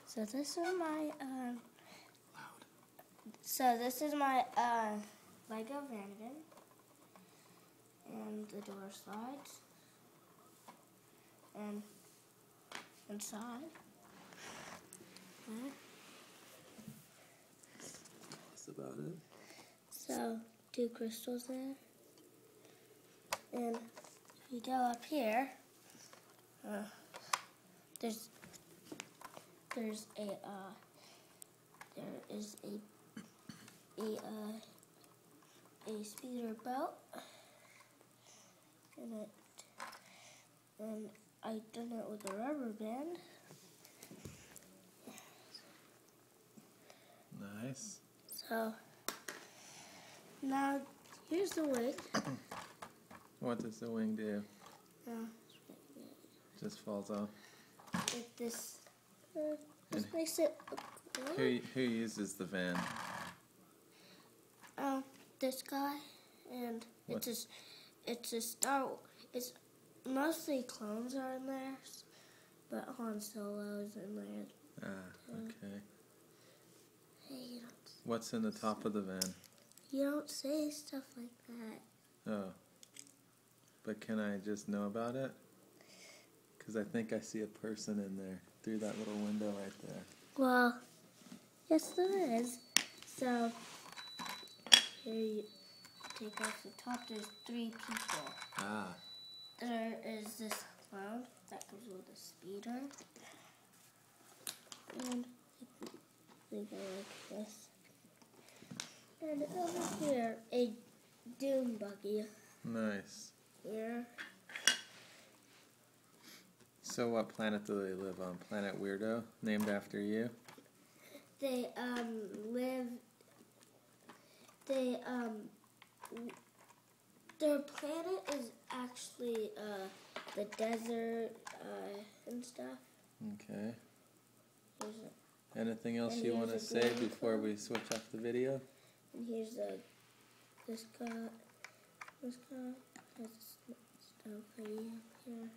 So this is my Lego Vanagon, and the door slides, and inside. That's about it. So 2 crystals there, and if you go up here, there is a speeder belt in it, and I done it with a rubber band. Nice. So now here's the wing. What does the wing do? Just falls off. This makes it look good. Who uses the van? This guy, and it's a Star. It's mostly clones are in there, but Han Solo is in there. Okay. Hey, you don't. What's in the top of the van? You don't say stuff like that. Oh. But can I just know about it? Because I think I see a person in there through that little window right there. Well, yes there is. So, here you take off the top. There's 3 people. There is this clown that goes with a speeder. And they go like this. And over here, a Doom buggy. Nice. Here. So what planet do they live on? Planet Weirdo? Named after you? They their planet is actually the desert and stuff. Okay. Anything else you want to say before we switch off the video? And here's this guy has stuff right here.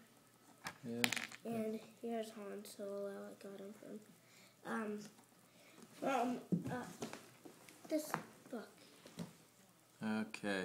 Yeah. And here's Han Solo. I got him from this book. Okay.